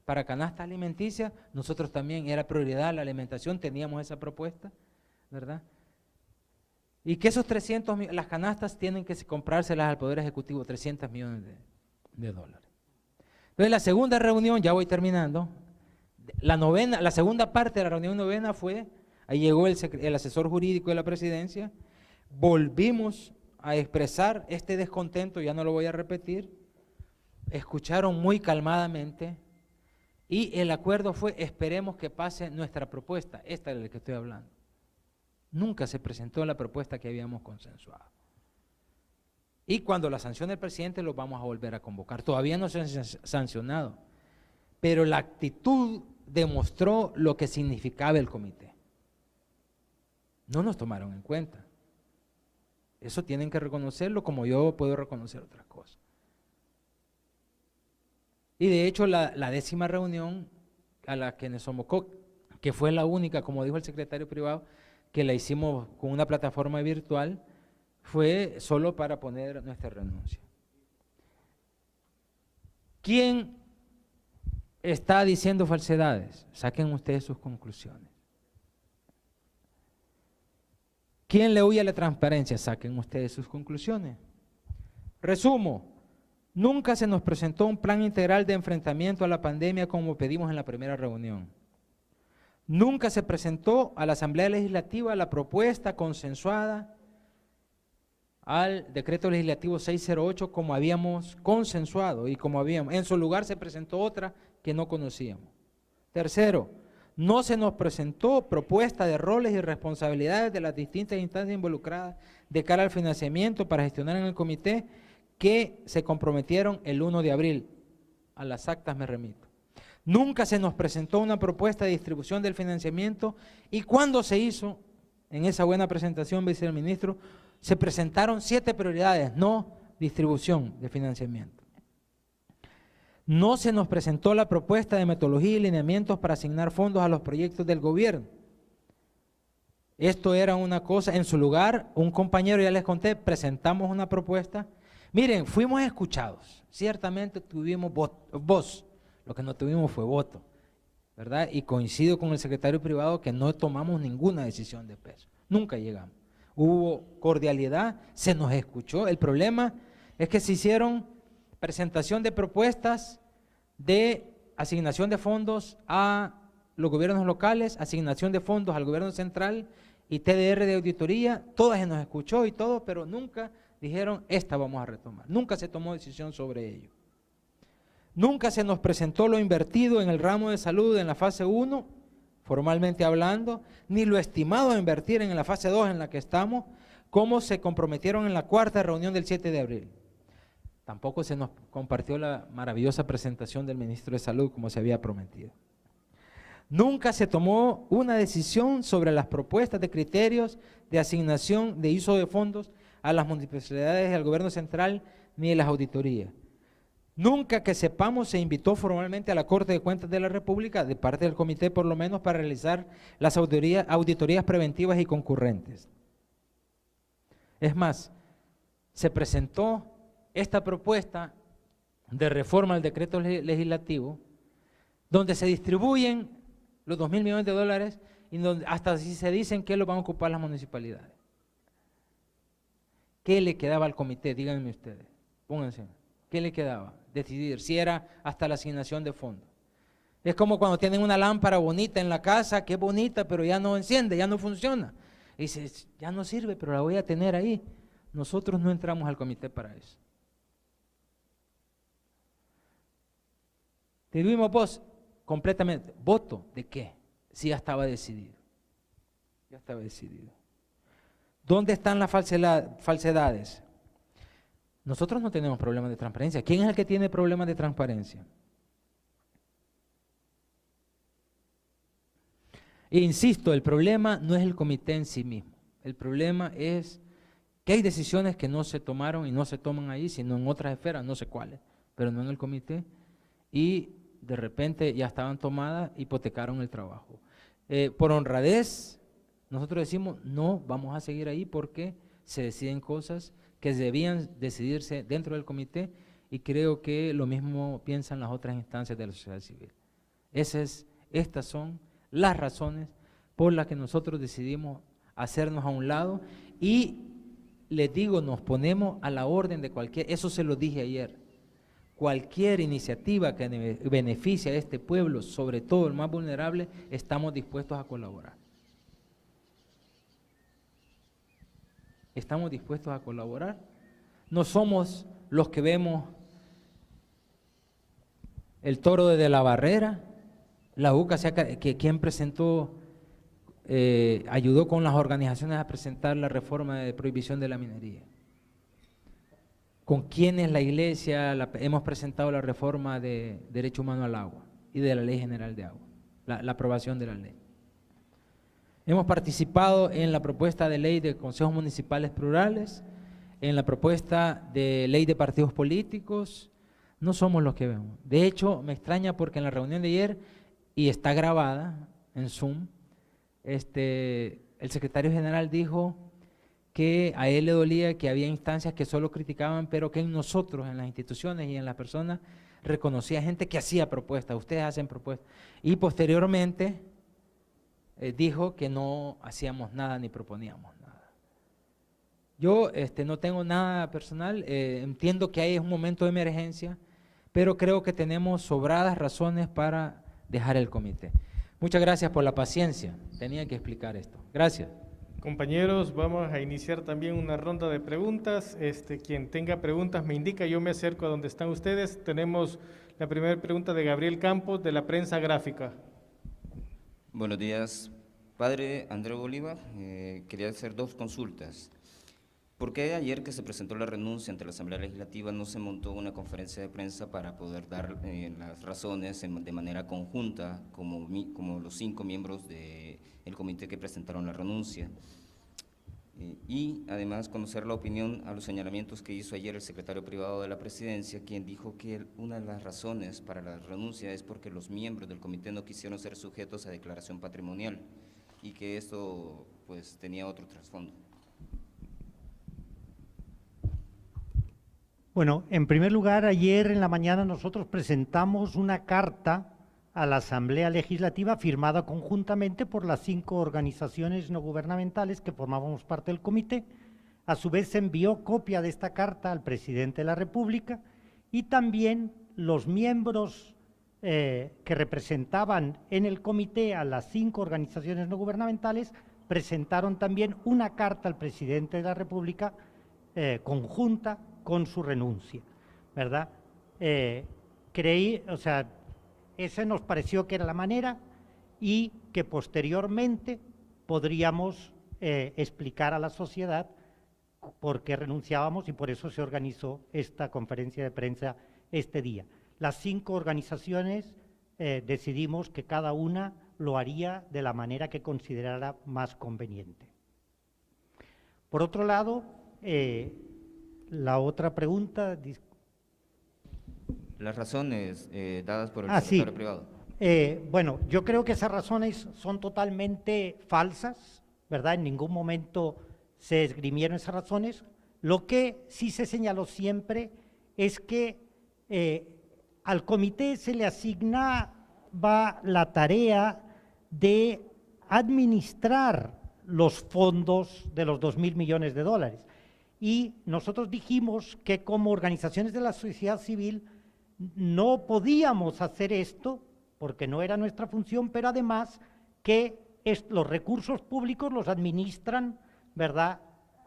B: para canasta alimenticia. Nosotros también era prioridad la alimentación, teníamos esa propuesta, ¿verdad? Y que esos 300, las canastas tienen que comprárselas al Poder Ejecutivo, 300 millones de dólares. Entonces la segunda reunión, ya voy terminando, la segunda parte de la reunión 9ª fue, ahí llegó el asesor jurídico de la presidencia, volvimos a expresar este descontento, ya no lo voy a repetir, escucharon muy calmadamente y el acuerdo fue, esperemos que pase nuestra propuesta, esta de la que estoy hablando. Nunca se presentó la propuesta que habíamos consensuado. Y cuando la sancione el presidente, los vamos a volver a convocar. Todavía no se han sancionado, pero la actitud demostró lo que significaba el comité. No nos tomaron en cuenta. Eso tienen que reconocerlo, como yo puedo reconocer otras cosas. Y de hecho, la 10ª reunión a la que nos convocó, que fue la única, como dijo el secretario privado, que la hicimos con una plataforma virtual, fue solo para poner nuestra renuncia. ¿Quién está diciendo falsedades? Saquen ustedes sus conclusiones. ¿Quién le huye a la transparencia? Saquen ustedes sus conclusiones. Resumo, nunca se nos presentó un plan integral de enfrentamiento a la pandemia como pedimos en la primera reunión. Nunca se presentó a la Asamblea Legislativa la propuesta consensuada al decreto legislativo 608 como habíamos consensuado y como habíamos. En su lugar se presentó otra que no conocíamos. Tercero, no se nos presentó propuesta de roles y responsabilidades de las distintas instancias involucradas de cara al financiamiento para gestionar en el comité que se comprometieron el 1 de abril. A las actas me remito. Nunca se nos presentó una propuesta de distribución del financiamiento y cuando se hizo, en esa buena presentación, viceministro, se presentaron 7 prioridades, no distribución de financiamiento. No se nos presentó la propuesta de metodología y lineamientos para asignar fondos a los proyectos del gobierno. Esto era una cosa, en su lugar, un compañero, ya les conté, presentamos una propuesta. Miren, fuimos escuchados, ciertamente tuvimos voz. Lo que no tuvimos fue voto, ¿verdad? Y coincido con el secretario privado que no tomamos ninguna decisión de peso, nunca llegamos. Hubo cordialidad, se nos escuchó. El problema es que se hicieron presentación de propuestas de asignación de fondos a los gobiernos locales, asignación de fondos al gobierno central y TDR de auditoría, todas se nos escuchó y todo, pero nunca dijeron, esta vamos a retomar. Nunca se tomó decisión sobre ello. Nunca se nos presentó lo invertido en el ramo de salud en la fase 1, formalmente hablando, ni lo estimado a invertir en la fase 2 en la que estamos, como se comprometieron en la cuarta reunión del 7 de abril. Tampoco se nos compartió la maravillosa presentación del ministro de Salud como se había prometido. Nunca se tomó una decisión sobre las propuestas de criterios de asignación de uso de fondos a las municipalidades y al gobierno central ni de las auditorías. Nunca que sepamos se invitó formalmente a la Corte de Cuentas de la República, de parte del comité por lo menos, para realizar las auditorías preventivas y concurrentes. Es más, se presentó esta propuesta de reforma al decreto legislativo, donde se distribuyen los 2.000 millones de dólares y donde hasta si se dicen que lo van a ocupar las municipalidades. ¿Qué le quedaba al comité? Díganme ustedes, pónganse. ¿Qué le quedaba? Decidir si era hasta la asignación de fondos. Es como cuando tienen una lámpara bonita en la casa, que es bonita, pero ya no enciende, ya no funciona. Y dice, ya no sirve, pero la voy a tener ahí. Nosotros no entramos al comité para eso. Tuvimos voz completamente. ¿Voto de qué? Si ya estaba decidido. Ya estaba decidido. ¿Dónde están las falsedades? Nosotros no tenemos problemas de transparencia. ¿Quién es el que tiene problemas de transparencia? E insisto, el problema no es el comité en sí mismo. El problema es que hay decisiones que no se tomaron y no se toman ahí, sino en otras esferas, no sé cuáles, pero no en el comité, y de repente ya estaban tomadas, hipotecaron el trabajo. Por honradez, nosotros decimos, no, vamos a seguir ahí porque se deciden cosas que debían decidirse dentro del comité, y creo que lo mismo piensan las otras instancias de la sociedad civil. Estas son las razones por las que nosotros decidimos hacernos a un lado, y les digo, nos ponemos a la orden de cualquier, eso se lo dije ayer, cualquier iniciativa que beneficie a este pueblo, sobre todo el más vulnerable, estamos dispuestos a colaborar. Estamos dispuestos a colaborar. No somos los que vemos el toro desde la barrera. La UCA, que quien presentó, ayudó con las organizaciones a presentar la reforma de prohibición de la minería. Con quienes la Iglesia hemos presentado la reforma de derecho humano al agua y de la Ley General de Agua, la aprobación de la ley. Hemos participado en la propuesta de ley de consejos municipales plurales, en la propuesta de ley de partidos políticos. No somos los que vemos. De hecho, me extraña porque en la reunión de ayer, y está grabada en Zoom, el secretario general dijo que a él le dolía que había instancias que solo criticaban, pero que en nosotros, en las instituciones y en las personas, reconocía gente que hacía propuestas, ustedes hacen propuestas. Y posteriormente dijo que no hacíamos nada ni proponíamos nada. Yo no tengo nada personal, entiendo que hay un momento de emergencia, pero creo que tenemos sobradas razones para dejar el comité. Muchas gracias por la paciencia, tenía que explicar esto. Gracias.
C: Compañeros, vamos a iniciar también una ronda de preguntas. Quien tenga preguntas me indica, yo me acerco a donde están ustedes. Tenemos la primera pregunta de Gabriel Campos, de la Prensa Gráfica.
D: Buenos días, padre Andreu Bolívar. Quería hacer dos consultas. ¿Por qué ayer que se presentó la renuncia ante la Asamblea Legislativa no se montó una conferencia de prensa para poder dar las razones de manera conjunta, como los 5 miembros del comité que presentaron la renuncia? Y además conocer la opinión a los señalamientos que hizo ayer el secretario privado de la Presidencia, quien dijo que una de las razones para la renuncia es porque los miembros del comité no quisieron ser sujetos a declaración patrimonial y que esto pues tenía otro trasfondo.
A: Bueno, en primer lugar, ayer en la mañana nosotros presentamos una carta a la Asamblea Legislativa firmada conjuntamente por las 5 organizaciones no gubernamentales que formábamos parte del comité. A su vez se envió copia de esta carta al presidente de la República, y también los miembros que representaban en el comité a las 5 organizaciones no gubernamentales presentaron también una carta al presidente de la República conjunta con su renuncia, ¿verdad? Esa nos pareció que era la manera, y que posteriormente podríamos explicar a la sociedad porque renunciábamos y por eso se organizó esta conferencia de prensa este día. Las 5 organizaciones decidimos que cada una lo haría de la manera que considerara más conveniente. Por otro lado, la otra pregunta…
D: Las razones dadas por el
A: sí.
D: secretario privado.
A: Bueno, yo creo que esas razones son totalmente falsas, ¿verdad? En ningún momento se esgrimieron esas razones. Lo que sí se señaló siempre es que al comité se le asignaba la tarea de administrar los fondos de los 2.000 millones de dólares. Y nosotros dijimos que como organizaciones de la sociedad civil no podíamos hacer esto porque no era nuestra función, pero además que los recursos públicos los administran, ¿verdad?,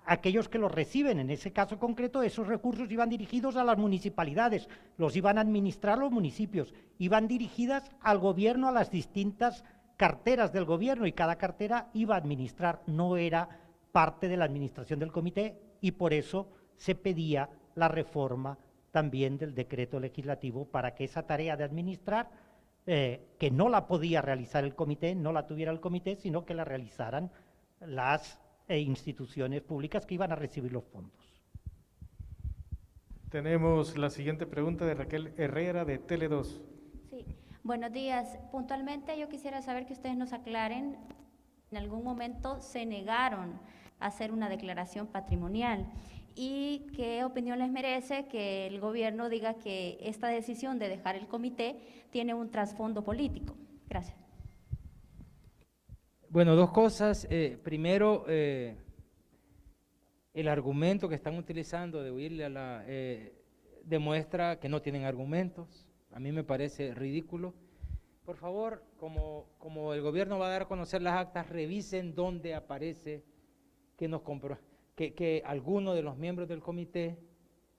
A: aquellos que los reciben. En ese caso concreto, esos recursos iban dirigidos a las municipalidades, los iban a administrar los municipios, iban dirigidas al gobierno, a las distintas carteras del gobierno, y cada cartera iba a administrar, no era parte de la administración del comité, y por eso se pedía la reforma también del decreto legislativo para que esa tarea de administrar, que no la podía realizar el comité, no la tuviera el comité, sino que la realizaran las instituciones públicas que iban a recibir los fondos.
C: Tenemos la siguiente pregunta de Raquel Herrera de Tele2.
E: Sí, buenos días. Puntualmente yo quisiera saber que ustedes nos aclaren, en algún momento se negaron a hacer una declaración patrimonial y qué opinión les merece que el gobierno diga que esta decisión de dejar el comité tiene un trasfondo político. Gracias.
B: Bueno, 2 cosas. Primero, el argumento que están utilizando de huirle a la… demuestra que no tienen argumentos. A mí me parece ridículo. Por favor, como el gobierno va a dar a conocer las actas, revisen dónde aparece que alguno de los miembros del comité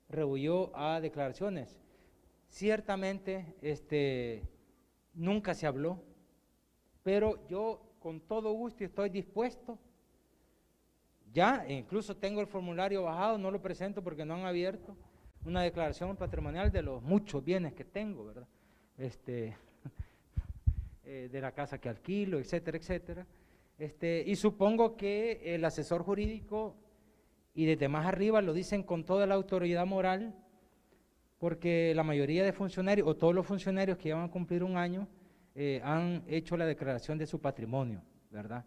B: rehuyó a declaraciones. Ciertamente, nunca se habló, pero yo con todo gusto estoy dispuesto, ya incluso tengo el formulario bajado, no lo presento porque no han abierto, una declaración patrimonial de los muchos bienes que tengo, ¿verdad? De la casa que alquilo, etcétera, etcétera. Y supongo que el asesor jurídico y desde más arriba lo dicen con toda la autoridad moral, porque la mayoría de funcionarios, o todos los funcionarios que van a cumplir un año, han hecho la declaración de su patrimonio, ¿verdad?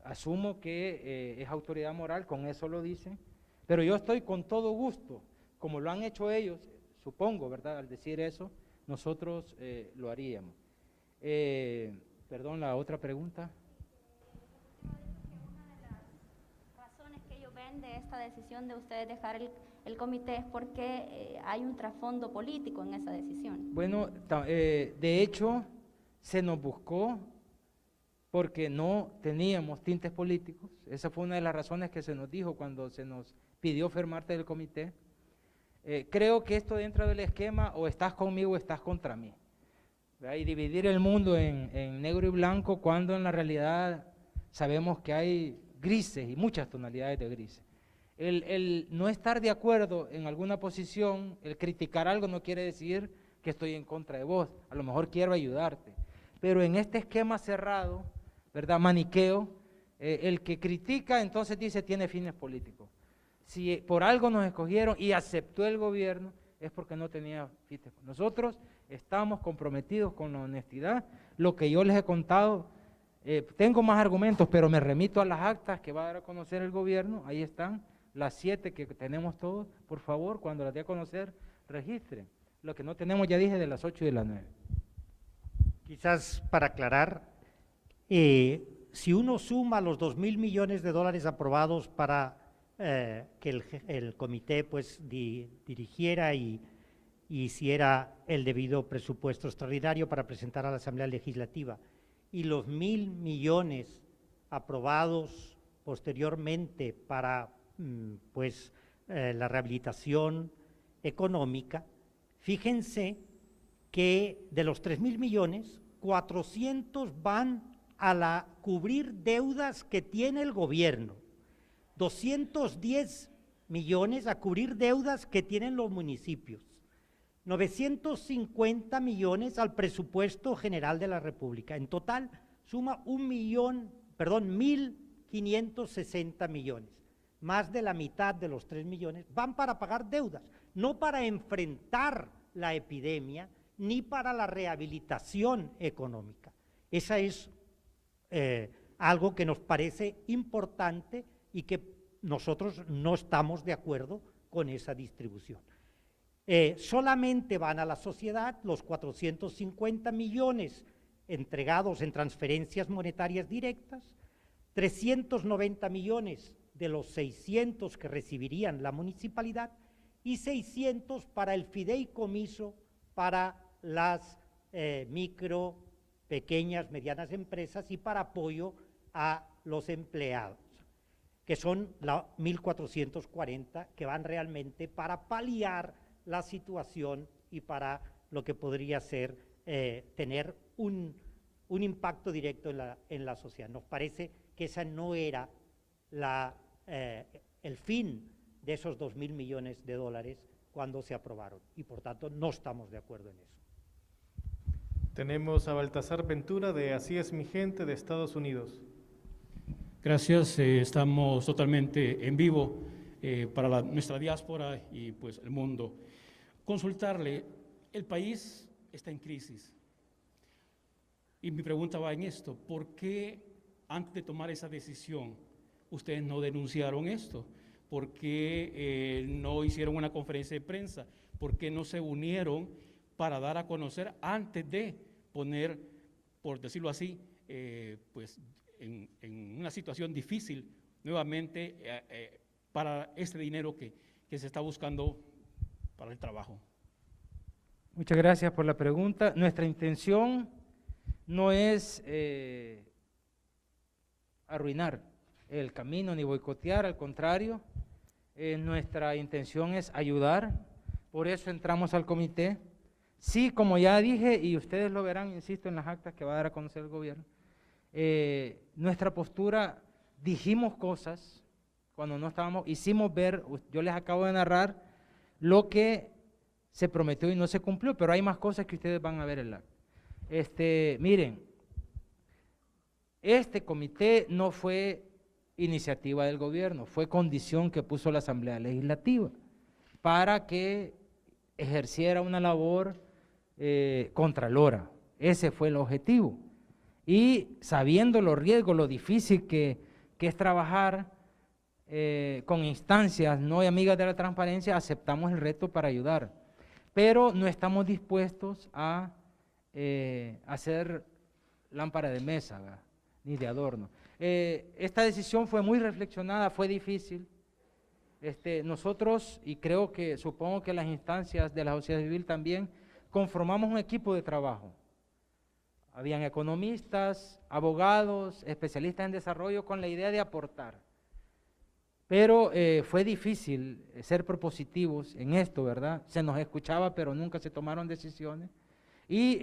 B: Asumo que es autoridad moral, con eso lo dicen, pero yo estoy con todo gusto, como lo han hecho ellos, supongo, ¿verdad? Al decir eso, nosotros lo haríamos. Perdón, la otra pregunta.
E: De esta decisión de ustedes dejar el comité es porque hay un trasfondo político en esa decisión.
B: Bueno, de hecho, se nos buscó porque no teníamos tintes políticos. Esa fue una de las razones que se nos dijo cuando se nos pidió formar parte del comité. Creo que esto dentro del esquema, o estás conmigo o estás contra mí, ¿verdad? Y dividir el mundo en negro y blanco, cuando en la realidad sabemos que hay grises y muchas tonalidades de grises. El no estar de acuerdo en alguna posición, el criticar algo no quiere decir que estoy en contra de vos, a lo mejor quiero ayudarte, pero en este esquema cerrado, ¿verdad?, maniqueo, el que critica entonces dice tiene fines políticos. Si por algo nos escogieron y aceptó el gobierno, es porque no tenía fines. Nosotros estamos comprometidos con la honestidad. Lo que yo les he contado, tengo más argumentos, pero me remito a las actas que va a dar a conocer el gobierno. Ahí están las 7 que tenemos todos. Por favor, cuando las dé a conocer, registren. Lo que no tenemos, ya dije, de las 8 y de las 9.
A: Quizás para aclarar, si uno suma los 2.000 millones de dólares aprobados para que el comité pues dirigiera y hiciera el debido presupuesto extraordinario para presentar a la Asamblea Legislativa, y los 1.000 millones aprobados posteriormente para la rehabilitación económica, fíjense que de los 3.000 millones, 400 van a cubrir deudas que tiene el gobierno, 210 millones a cubrir deudas que tienen los municipios, 950 millones al presupuesto general de la República. En total suma 1.560 millones. Más de la mitad de los 3 millones van para pagar deudas, no para enfrentar la epidemia ni para la rehabilitación económica. Esa es algo que nos parece importante y que nosotros no estamos de acuerdo con esa distribución. Solamente van a la sociedad los 450 millones entregados en transferencias monetarias directas, 390 millones de los 600 que recibirían la municipalidad y 600 para el fideicomiso para las micro, pequeñas, medianas empresas y para apoyo a los empleados, que son 1.440 que van realmente para paliar la situación y para lo que podría ser tener un impacto directo en la sociedad. Nos parece que esa no era el fin de esos 2.000 millones de dólares cuando se aprobaron y por tanto no estamos de acuerdo en eso.
C: Tenemos a Baltasar Ventura de Así es mi gente de Estados Unidos.
F: Gracias, estamos totalmente en vivo para nuestra diáspora y pues el mundo. Consultarle, el país está en crisis y mi pregunta va en esto: ¿por qué antes de tomar esa decisión ustedes no denunciaron esto? ¿Por qué no hicieron una conferencia de prensa? ¿Por qué no se unieron para dar a conocer antes de poner, por decirlo así, pues en una situación difícil nuevamente para este dinero que se está buscando para el trabajo?
B: Muchas gracias por la pregunta. Nuestra intención no es arruinar el camino ni boicotear, al contrario, nuestra intención es ayudar, por eso entramos al comité. Sí, como ya dije, y ustedes lo verán, insisto, en las actas que va a dar a conocer el gobierno, nuestra postura, dijimos cosas cuando no estábamos, hicimos ver, yo les acabo de narrar lo que se prometió y no se cumplió, pero hay más cosas que ustedes van a ver en la acta. Miren, este comité no fue iniciativa del gobierno, fue condición que puso la Asamblea Legislativa para que ejerciera una labor contralora. Ese fue el objetivo. Y sabiendo los riesgos, lo difícil que es trabajar con instancias no amigas de la transparencia, aceptamos el reto para ayudar. Pero no estamos dispuestos a hacer lámpara de mesa, ¿verdad?, ni de adorno. Esta decisión fue muy reflexionada, fue difícil. Nosotros, y supongo que las instancias de la sociedad civil también, conformamos un equipo de trabajo. Habían economistas, abogados, especialistas en desarrollo con la idea de aportar. Pero fue difícil ser propositivos en esto, ¿verdad? Se nos escuchaba, pero nunca se tomaron decisiones. Y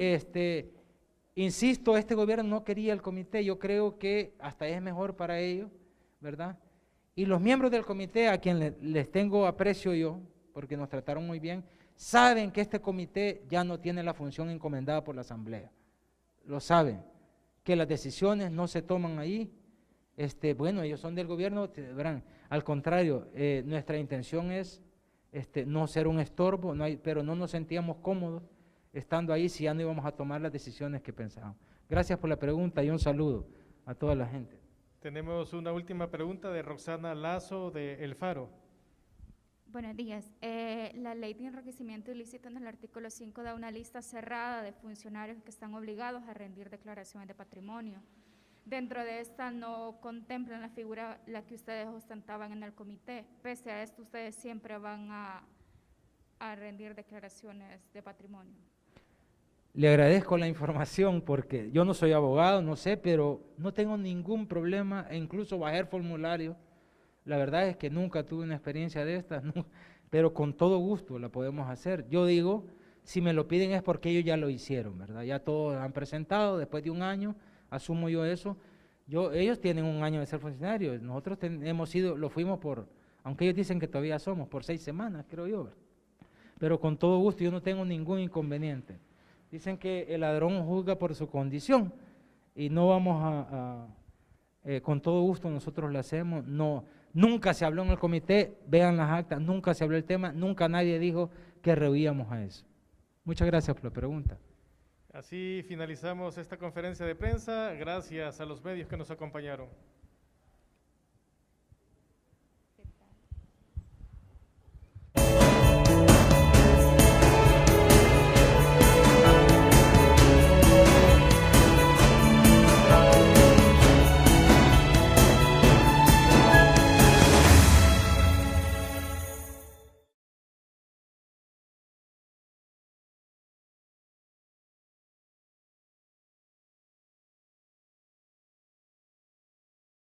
B: insisto, este gobierno no quería el comité, yo creo que hasta es mejor para ellos, ¿verdad? Y los miembros del comité, a quien les tengo aprecio yo, porque nos trataron muy bien, saben que este comité ya no tiene la función encomendada por la Asamblea. Lo saben, que las decisiones no se toman ahí. Bueno, ellos son del gobierno, verán. Al contrario, nuestra intención es no ser un estorbo, pero no nos sentíamos cómodos estando ahí si ya no íbamos a tomar las decisiones que pensábamos. Gracias por la pregunta y un saludo a toda la gente.
C: Tenemos una última pregunta de Roxana Lazo de El Faro.
G: Buenos días. La ley de enriquecimiento ilícito en el artículo 5 da una lista cerrada de funcionarios que están obligados a rendir declaraciones de patrimonio. Dentro de esta no contemplan la figura la que ustedes ostentaban en el comité. Pese a esto, ustedes siempre van a rendir declaraciones de patrimonio.
B: Le agradezco la información porque yo no soy abogado, no sé, pero no tengo ningún problema e incluso bajar formulario. La verdad es que nunca tuve una experiencia de estas, no, pero con todo gusto la podemos hacer. Yo digo, si me lo piden es porque ellos ya lo hicieron, ¿verdad? Ya todos han presentado, después de un año, asumo yo eso. Ellos tienen un año de ser funcionarios, nosotros lo fuimos por aunque ellos dicen que todavía somos, por 6 semanas, creo yo, ¿verdad? Pero con todo gusto, yo no tengo ningún inconveniente. Dicen que el ladrón juzga por su condición, y no vamos con todo gusto nosotros lo hacemos. No, nunca se habló en el comité, vean las actas, nunca se habló el tema, nunca nadie dijo que rehuíamos a eso. Muchas gracias por la pregunta.
C: Así finalizamos esta conferencia de prensa. Gracias a los medios que nos acompañaron.